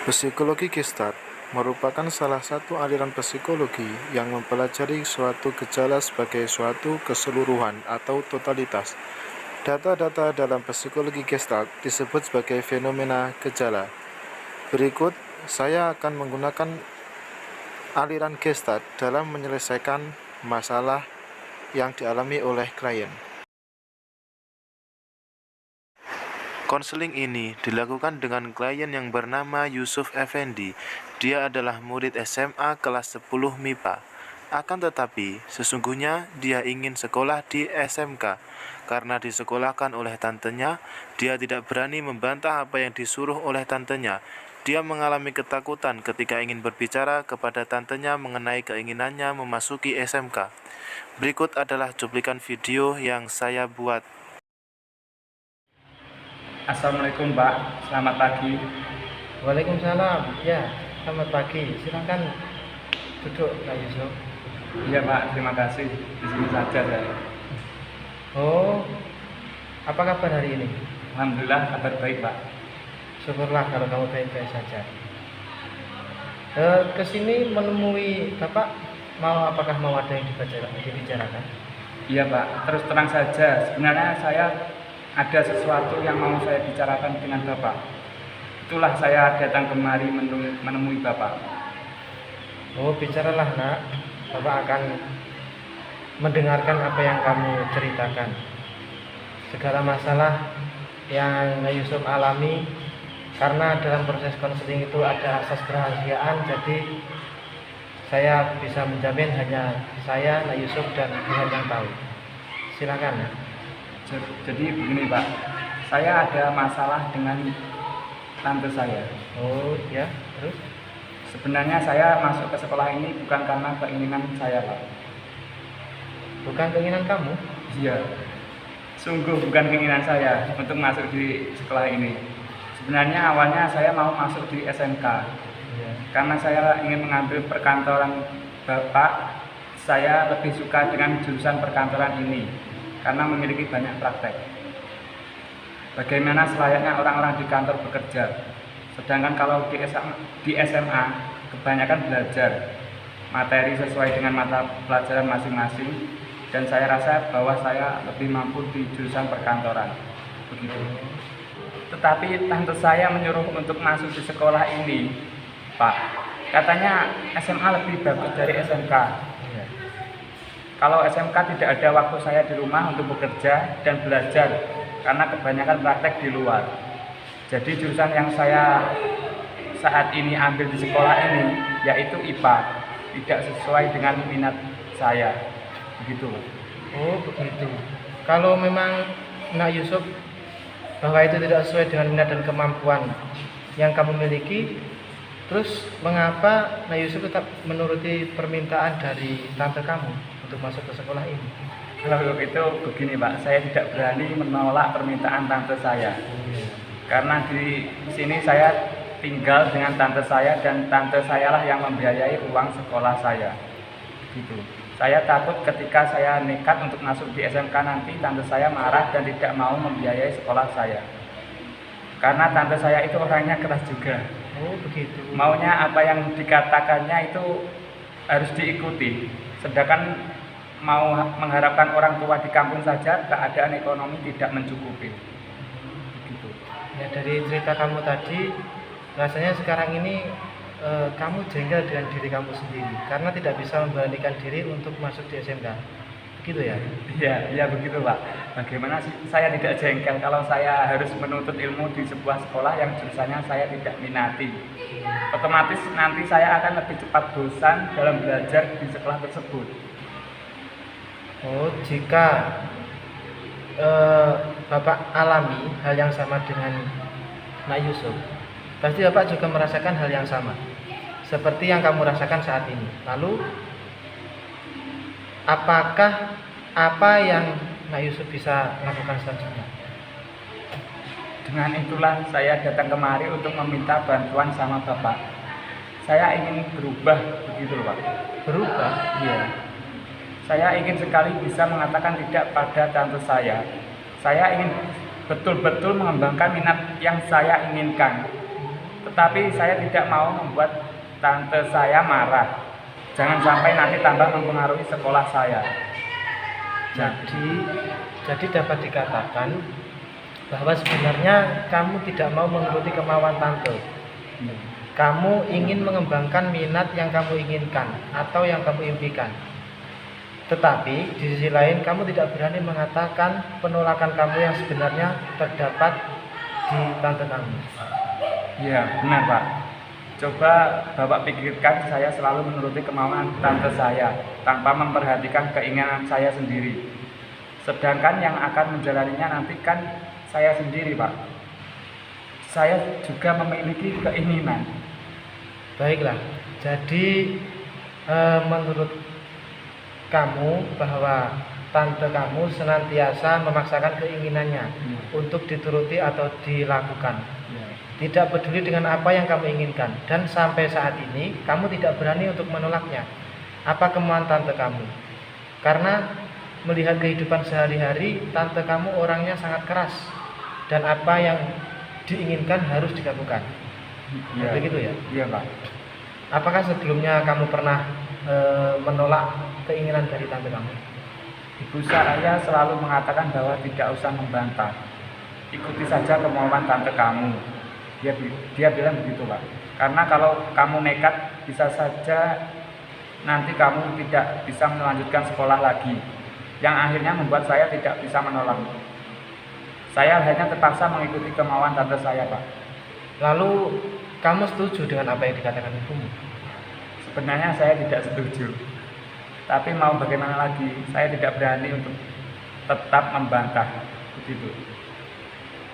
Psikologi Gestalt merupakan salah satu aliran psikologi yang mempelajari suatu gejala sebagai suatu keseluruhan atau totalitas. Data-data dalam psikologi Gestalt disebut sebagai fenomena gejala. Berikut, saya akan menggunakan aliran Gestalt dalam menyelesaikan masalah yang dialami oleh klien. Konseling ini dilakukan dengan klien yang bernama Yusuf Effendi. Dia adalah murid SMA kelas 10 MIPA. Akan tetapi, sesungguhnya dia ingin sekolah di SMK. Karena disekolahkan oleh tantenya, dia tidak berani membantah apa yang disuruh oleh tantenya. Dia mengalami ketakutan ketika ingin berbicara kepada tantenya mengenai keinginannya memasuki SMK. Berikut adalah cuplikan video yang saya buat. Assalamualaikum Pak, selamat pagi. Waalaikumsalam. Ya, selamat pagi. Silakan duduk, Pak Yusuf. Iya Pak, terima kasih. Di sini saja saya. Oh, apa kabar hari ini? Alhamdulillah kabar baik Pak. Syukurlah kalau kamu baik-baik saja. Kesini menemui Bapak, apakah mau ada yang dibicarakan? Iya Pak, terus terang saja. Sebenarnya saya ada sesuatu yang mau saya bicarakan dengan Bapak. Itulah saya datang kemari menemui Bapak. Oh, bicaralah nak. Bapak akan mendengarkan apa yang kamu ceritakan. Segala masalah yang Yusuf alami, karena dalam proses konseling itu ada asas kerahasiaan, jadi saya bisa menjamin hanya saya, Yusuf, dan Tuhan yang tahu. Silakan nak. Jadi begini Pak, saya ada masalah dengan tante saya. Oh ya, terus? Sebenarnya saya masuk ke sekolah ini bukan karena keinginan saya Pak. Bukan keinginan kamu? Iya, sungguh bukan keinginan saya untuk masuk di sekolah ini. Sebenarnya awalnya saya mau masuk di SMK Ya. karena saya ingin mengambil perkantoran Bapak. Saya lebih suka dengan jurusan perkantoran ini karena memiliki banyak praktek. Bagaimana selayaknya orang-orang di kantor bekerja. Sedangkan kalau di SMA kebanyakan belajar materi sesuai dengan mata pelajaran masing-masing, dan saya rasa bahwa saya lebih mampu di jurusan perkantoran. Begitu. Tetapi tante saya menyuruh untuk masuk di sekolah ini, Pak. Katanya SMA lebih bagus dari SMK. Ya. Kalau SMK tidak ada waktu saya di rumah untuk bekerja dan belajar karena kebanyakan praktek di luar. Jadi jurusan yang saya saat ini ambil di sekolah ini yaitu IPA, tidak sesuai dengan minat saya. Begitu. Oh begitu. Kalau memang Nak Yusuf bahwa itu tidak sesuai dengan minat dan kemampuan yang kamu miliki, terus mengapa Nak Yusuf tetap menuruti permintaan dari tante kamu untuk masuk ke sekolah ini? Kalau itu begini Pak, saya tidak berani menolak permintaan tante saya. Karena di sini saya tinggal dengan tante saya dan tante saya lah yang membiayai uang sekolah saya. Gitu. Saya takut ketika saya nekat untuk masuk di SMK nanti tante saya marah dan tidak mau membiayai sekolah saya. Karena tante saya itu orangnya keras juga. Oh begitu. Maunya apa yang dikatakannya itu harus diikuti. Sedangkan mau mengharapkan orang tua di kampung saja keadaan ekonomi tidak mencukupi. Begitu. Ya dari cerita kamu tadi, rasanya sekarang ini kamu jengkel dengan diri kamu sendiri karena tidak bisa memberanikan diri untuk masuk di SMK. Begitu ya? Iya begitu Pak. Bagaimana sih saya tidak jengkel kalau saya harus menuntut ilmu di sebuah sekolah yang jurusannya saya tidak minati. Otomatis nanti saya akan lebih cepat bosan dalam belajar di sekolah tersebut. Oh, jika Bapak alami hal yang sama dengan Nak Yusuf, pasti Bapak juga merasakan hal yang sama seperti yang kamu rasakan saat ini. Lalu apakah apa yang Nak Yusuf bisa lakukan selanjutnya? Dengan itulah saya datang kemari untuk meminta bantuan sama Bapak. Saya ingin berubah, begitu Pak. Berubah? Iya. Saya ingin sekali bisa mengatakan tidak pada tante saya. Saya ingin betul-betul mengembangkan minat yang saya inginkan. Tetapi saya tidak mau membuat tante saya marah. Jangan sampai nanti tambah mempengaruhi sekolah saya. Jadi dapat dikatakan bahwa sebenarnya kamu tidak mau menuruti kemauan tante. Kamu ingin mengembangkan minat yang kamu inginkan atau yang kamu impikan. Tetapi di sisi lain kamu tidak berani mengatakan penolakan kamu yang sebenarnya terdapat di tante kamu. Iya, benar Pak. Coba Bapak pikirkan, saya selalu menuruti kemauan tante saya tanpa memperhatikan keinginan saya sendiri. Sedangkan yang akan menjalaninya nanti kan saya sendiri Pak. Saya juga memiliki keinginan. Baiklah, jadi menurut kamu bahwa tante kamu senantiasa memaksakan keinginannya untuk dituruti atau dilakukan, tidak peduli dengan apa yang kamu inginkan, dan sampai saat ini kamu tidak berani untuk menolaknya. Apa kemauan tante kamu? Karena melihat kehidupan sehari-hari, tante kamu orangnya sangat keras dan apa yang diinginkan harus dilakukan. Begitu ya? Iya Pak. Apakah sebelumnya kamu pernah menolak keinginan dari tante kamu? Ibu saya selalu mengatakan bahwa tidak usah membantah. Ikuti saja kemauan tante kamu. Dia bilang begitu Pak. Karena kalau kamu nekat, bisa saja nanti kamu tidak bisa melanjutkan sekolah lagi. Yang akhirnya membuat saya tidak bisa menolak. Saya hanya terpaksa mengikuti kemauan tante saya Pak. Lalu kamu setuju dengan apa yang dikatakan ibumu? Sebenarnya saya tidak setuju. Tapi mau bagaimana lagi, saya tidak berani untuk tetap membantah. Begitu.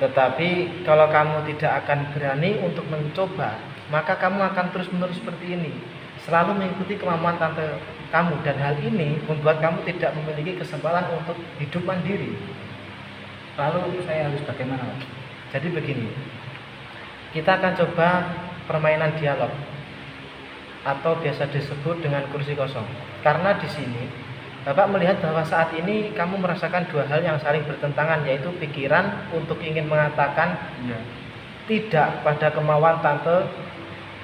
Tetapi kalau kamu tidak akan berani untuk mencoba, maka kamu akan terus-menerus seperti ini, selalu mengikuti kemauan tante kamu, dan hal ini membuat kamu tidak memiliki kesempatan untuk hidup mandiri. Lalu saya harus bagaimana Pak? Jadi begini, kita akan coba permainan dialog atau biasa disebut dengan kursi kosong. Karena di sini Bapak melihat bahwa saat ini kamu merasakan dua hal yang saling bertentangan, yaitu pikiran untuk ingin mengatakan tidak pada kemauan tante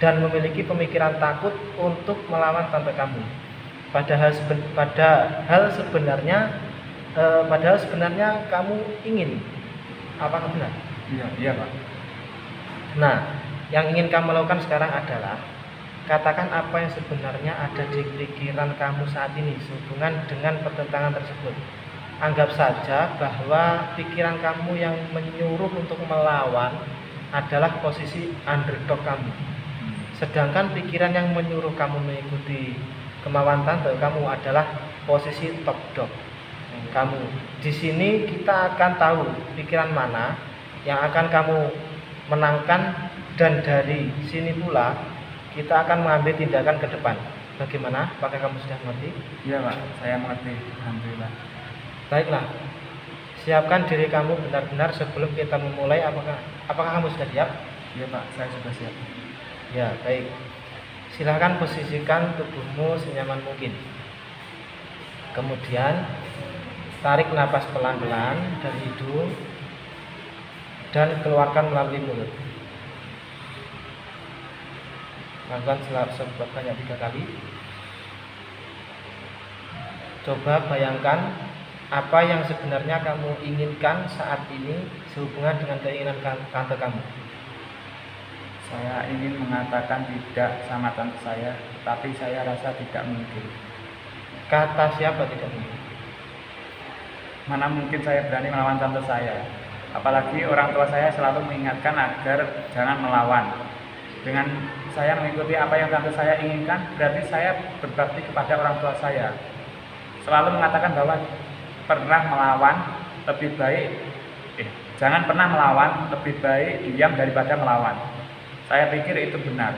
dan memiliki pemikiran takut untuk melawan tante kamu. Padahal sebenarnya kamu ingin. Apakah benar? Iya Pak. Nah, yang ingin kamu lakukan sekarang adalah katakan apa yang sebenarnya ada di pikiran kamu saat ini sehubungan dengan pertentangan tersebut. Anggap saja bahwa pikiran kamu yang menyuruh untuk melawan adalah posisi underdog kamu. Sedangkan pikiran yang menyuruh kamu mengikuti kemauan tante kamu adalah posisi top dog kamu. Di sini kita akan tahu pikiran mana yang akan kamu menangkan, dan dari sini pula kita akan mengambil tindakan ke depan. Bagaimana? Apakah kamu sudah mengerti? Iya Pak, saya mengerti. Alhamdulillah. Baiklah, siapkan diri kamu benar-benar sebelum kita memulai. Apakah kamu sudah siap? Iya Pak, saya sudah siap. Ya, baik. Silahkan posisikan tubuhmu senyaman mungkin. Kemudian tarik napas pelan-pelan dari hidung dan keluarkan melalui mulut. Lakukan sebanyak 3 kali. Coba bayangkan apa yang sebenarnya kamu inginkan saat ini sehubungan dengan keinginan tante kamu. Saya ingin mengatakan tidak sama tante saya, tapi saya rasa tidak mungkin. Kata siapa tidak mungkin? Mana mungkin saya berani melawan tante saya. Apalagi orang tua saya selalu mengingatkan agar jangan melawan. Dengan saya mengikuti apa yang tante saya inginkan, berarti saya berbakti kepada orang tua saya. Selalu mengatakan bahwa jangan pernah melawan, lebih baik diam daripada melawan. Saya pikir itu benar.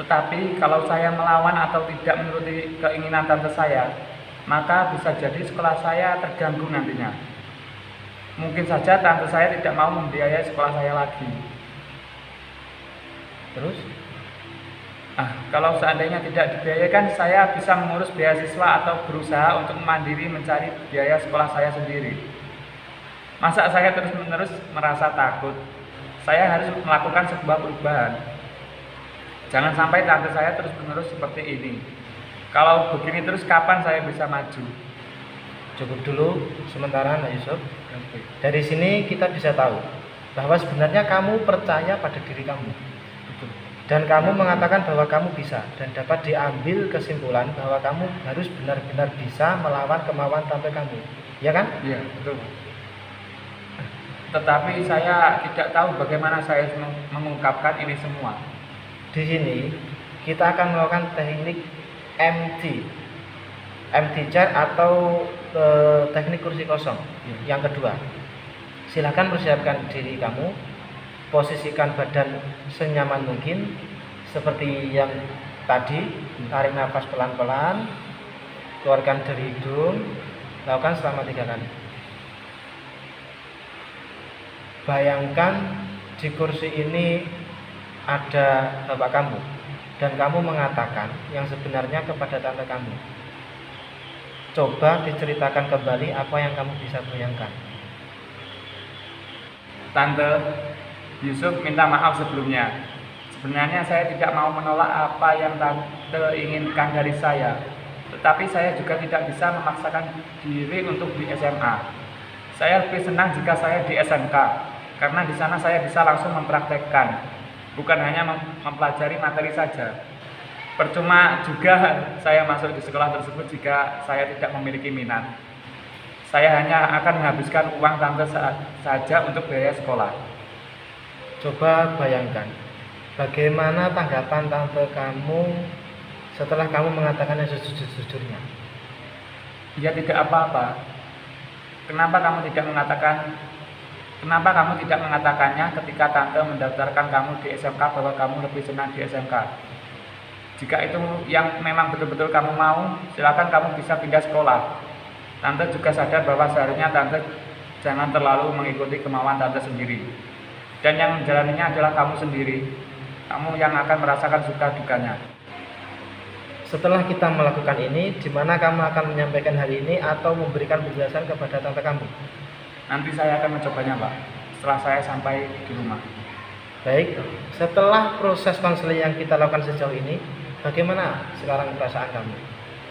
Tetapi kalau saya melawan atau tidak menuruti keinginan tante saya, maka bisa jadi sekolah saya terganggu nantinya. Mungkin saja tante saya tidak mau membiayai sekolah saya lagi. Terus? Kalau seandainya tidak dibiayakan, saya bisa mengurus beasiswa atau berusaha untuk mandiri mencari biaya sekolah saya sendiri. Masa saya terus-menerus merasa takut? saya harus melakukan sebuah perubahan. Jangan sampai tante saya terus-menerus seperti ini. Kalau begini terus kapan saya bisa maju? Cukup dulu sementara Nak Yusuf. Dari sini kita bisa tahu bahwa sebenarnya kamu percaya pada diri kamu. Dan kamu mengatakan bahwa kamu bisa, dan dapat diambil kesimpulan bahwa kamu harus benar-benar bisa melawan kemauan tante kamu. Ya kan? Iya, betul. Tetapi saya tidak tahu bagaimana saya mengungkapkan ini semua. Di sini kita akan melakukan teknik MT chair atau teknik kursi kosong. Yang kedua, silakan persiapkan diri kamu, posisikan badan senyaman mungkin seperti yang tadi. Tarik nafas pelan-pelan, keluarkan dari hidung, lakukan selama 3 kali. Bayangkan di kursi ini ada bapak kamu, dan kamu mengatakan yang sebenarnya kepada tante kamu. Coba diceritakan kembali apa yang kamu bisa bayangkan. Tante, Yusuf minta maaf sebelumnya. Sebenarnya saya tidak mau menolak apa yang tante inginkan dari saya. Tetapi saya juga tidak bisa memaksakan diri untuk di SMA. Saya lebih senang jika saya di SMK, karena di sana saya bisa langsung mempraktekkan, bukan hanya mempelajari materi saja. Percuma juga saya masuk di sekolah tersebut jika saya tidak memiliki minat. Saya hanya akan menghabiskan uang tante saja untuk biaya sekolah. Coba bayangkan, bagaimana tanggapan tante kamu setelah kamu mengatakannya sejujur-jujurnya? Ya tidak apa-apa. Kenapa kamu tidak mengatakannya ketika tante mendaftarkan kamu di SMK bahwa kamu lebih senang di SMK? Jika itu yang memang betul-betul kamu mau, silakan kamu bisa pindah sekolah. Tante juga sadar bahwa seharusnya tante jangan terlalu mengikuti kemauan tante sendiri. Dan yang menjalaninya adalah kamu sendiri. Kamu yang akan merasakan suka dukanya. Setelah kita melakukan ini, di mana kamu akan menyampaikan hari ini atau memberikan penjelasan kepada tante kamu? Nanti saya akan mencobanya, Pak, setelah saya sampai di rumah. Baik, setelah proses konseling yang kita lakukan sejauh ini, bagaimana sekarang perasaan kamu?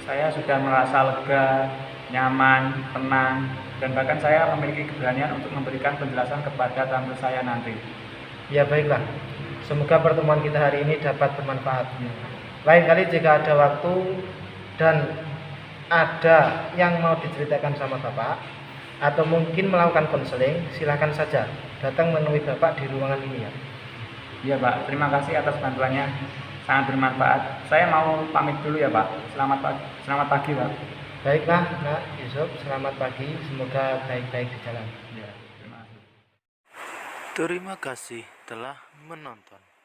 Saya sudah merasa lega, nyaman, tenang, dan bahkan saya memiliki keberanian untuk memberikan penjelasan kepada tante saya nanti. Ya baiklah, semoga pertemuan kita hari ini dapat bermanfaat. Lain kali jika ada waktu dan ada yang mau diceritakan sama Bapak atau mungkin melakukan konseling, silakan saja datang menemui Bapak di ruangan ini ya. Iya Pak, terima kasih atas bantuannya, sangat bermanfaat. Saya mau pamit dulu ya Pak. Selamat pagi Pak. Baiklah Nak Yusuf, selamat pagi, semoga baik-baik di jalan. Ya, terima kasih. Terima kasih telah menonton.